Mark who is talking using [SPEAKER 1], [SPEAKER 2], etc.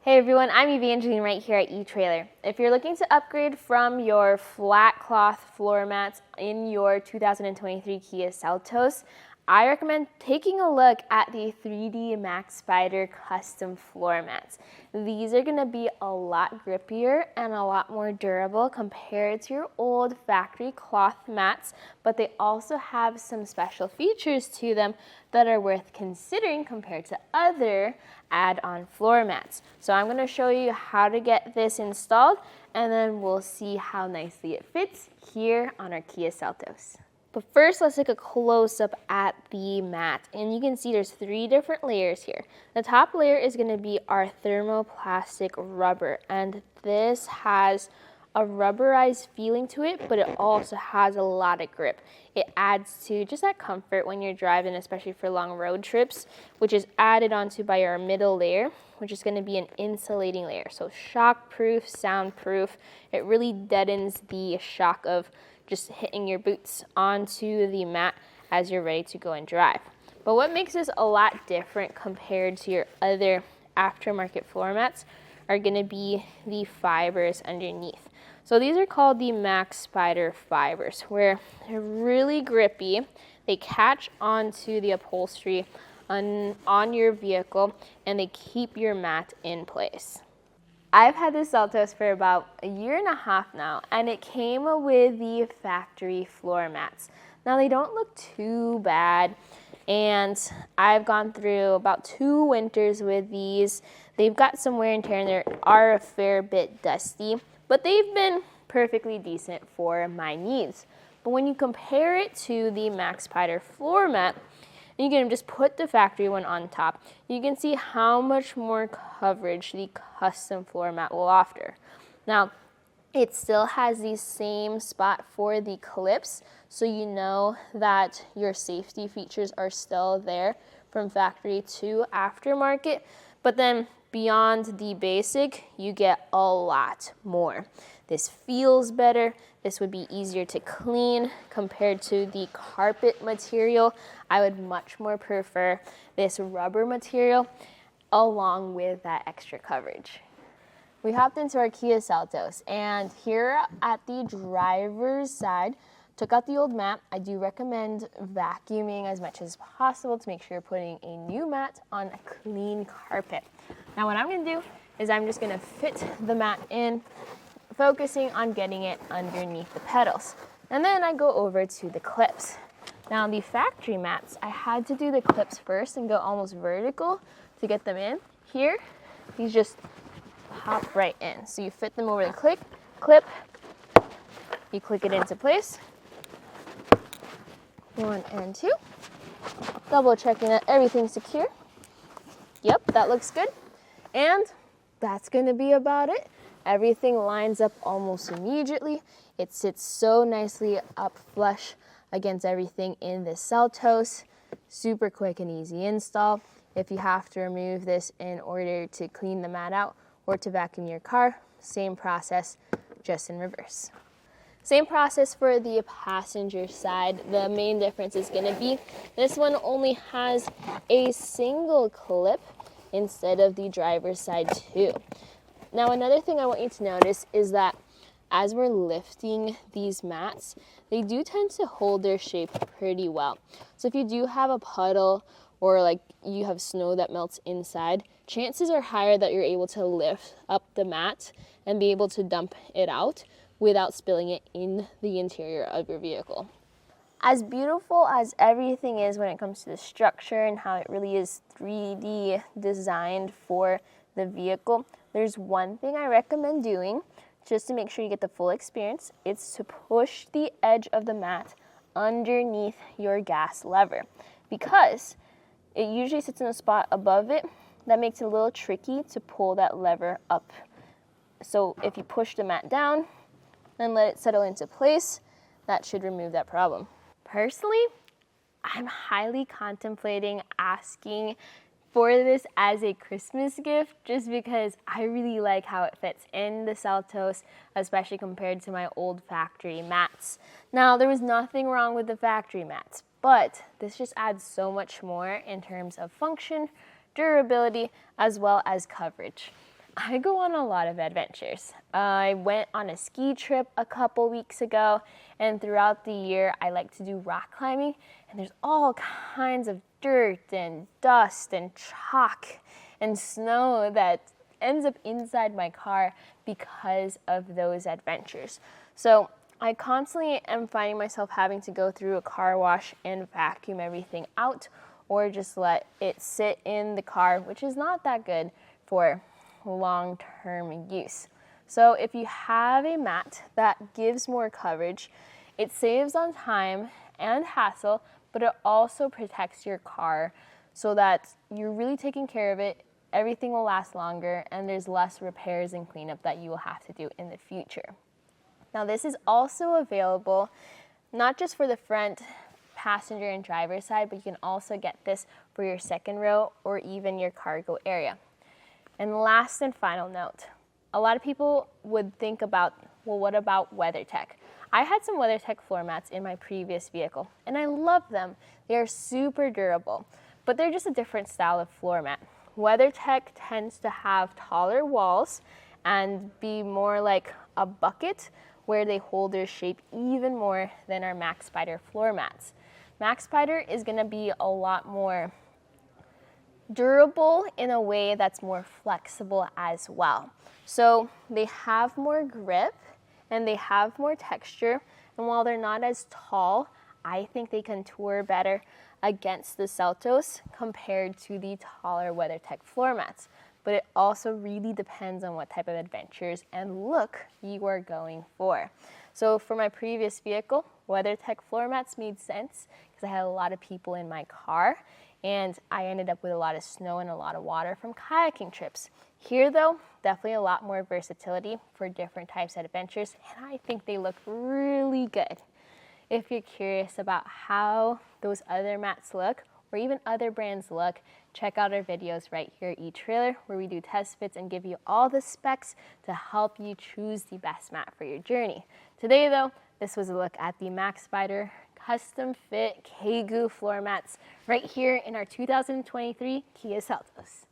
[SPEAKER 1] Hey everyone, I'm Evangeline right here at etrailer. If you're looking to upgrade from your flat cloth floor mats in your 2023 Kia Seltos, I recommend taking a look at the 3D MAXpider custom floor mats. These are going to be a lot grippier and a lot more durable compared to your old factory cloth mats, but they also have some special features to them that are worth considering compared to other add-on floor mats. So I'm going to show you how to get this installed, and then we'll see how nicely it fits here on our Kia Seltos. But first, let's take a close-up at the mat, and you can see there's 3 different layers here. The top layer is going to be our thermoplastic rubber, and this has a rubberized feeling to it, but it also has a lot of grip. It adds to just that comfort when you're driving, especially for long road trips, which is added onto by our middle layer, which is going to be an insulating layer. So shockproof, soundproof. It really deadens the shock of just hitting your boots onto the mat as you're ready to go and drive. But what makes this a lot different compared to your other aftermarket floor mats are going to be the fibers underneath. So these are called the MAXpider fibers, where they're really grippy. They catch onto the upholstery on your vehicle, and they keep your mat in place. I've had this Seltos for about a year and a half now, and it came with the factory floor mats. Now they don't look too bad, and I've gone through about 2 winters with these. They've got some wear and tear, and they are a fair bit dusty, but they've been perfectly decent for my needs. But when you compare it to the MAXpider floor mat, you can just put the factory one on top. You can see how much more coverage the custom floor mat will offer. Now, it still has the same spot for the clips, so you know that your safety features are still there from factory to aftermarket. But then beyond the basic, you get a lot more. This feels better. This would be easier to clean compared to the carpet material. I would much more prefer this rubber material along with that extra coverage. We hopped into our Kia Seltos, and here at the driver's side, took out the old mat. I do recommend vacuuming as much as possible to make sure you're putting a new mat on a clean carpet. Now what I'm going to do is I'm just going to fit the mat in, focusing on getting it underneath the pedals. And then I go over to the clips. Now the factory mats, I had to do the clips first and go almost vertical to get them in. Here, these just pop right in. So you fit them over the clip, you click it into place. 1 and 2. Double checking that everything's secure. Yep, that looks good. And that's going to be about it. Everything lines up almost immediately. It sits so nicely up flush against everything in the Seltos. Super quick and easy install. If you have to remove this in order to clean the mat out or to vacuum your car, same process, just in reverse. Same process for the passenger side. The main difference is going to be this one only has a single clip instead of the driver's side too. Now another thing I want you to notice is that as we're lifting these mats, they do tend to hold their shape pretty well. So if you do have a puddle or like you have snow that melts inside, chances are higher that you're able to lift up the mat and be able to dump it out without spilling it in the interior of your vehicle. As beautiful as everything is when it comes to the structure and how it really is 3D designed for the vehicle, there's one thing I recommend doing just to make sure you get the full experience. It's to push the edge of the mat underneath your gas lever, because it usually sits in a spot above it that makes it a little tricky to pull that lever up. So if you push the mat down and let it settle into place, that should remove that problem. Personally, I'm highly contemplating asking for this as a Christmas gift, just because I really like how it fits in the Seltos, especially compared to my old factory mats. Now, there was nothing wrong with the factory mats, but this just adds so much more in terms of function, durability, as well as coverage. I go on a lot of adventures. I went on a ski trip a couple weeks ago, and throughout the year, I like to do rock climbing, and there's all kinds of dirt and dust and chalk and snow that ends up inside my car because of those adventures. So I constantly am finding myself having to go through a car wash and vacuum everything out, or just let it sit in the car, which is not that good for long-term use. So if you have a mat that gives more coverage, it saves on time and hassle, but it also protects your car so that you're really taking care of it, everything will last longer, and there's less repairs and cleanup that you will have to do in the future. Now this is also available not just for the front passenger and driver side, but you can also get this for your second row or even your cargo area. And last and final note, a lot of people would think about, well, what about WeatherTech? I had some WeatherTech floor mats in my previous vehicle, and I love them. They are super durable, but they're just a different style of floor mat. WeatherTech tends to have taller walls and be more like a bucket where they hold their shape even more than our MAXpider floor mats. MAXpider is gonna be a lot more durable in a way that's more flexible as well. So they have more grip and they have more texture, and while they're not as tall, I think they can tour better against the Seltos compared to the taller WeatherTech floor mats. But it also really depends on what type of adventures and look you are going for. So for my previous vehicle, WeatherTech floor mats made sense because I had a lot of people in my car, and I ended up with a lot of snow and a lot of water from kayaking trips. Here though, definitely a lot more versatility for different types of adventures, and I think they look really good. If you're curious about how those other mats look, or even other brands look, check out our videos right here at eTrailer, where we do test fits and give you all the specs to help you choose the best mat for your journey. Today though, this was a look at the MAXpider custom fit Kagu floor mats right here in our 2023 Kia Seltos.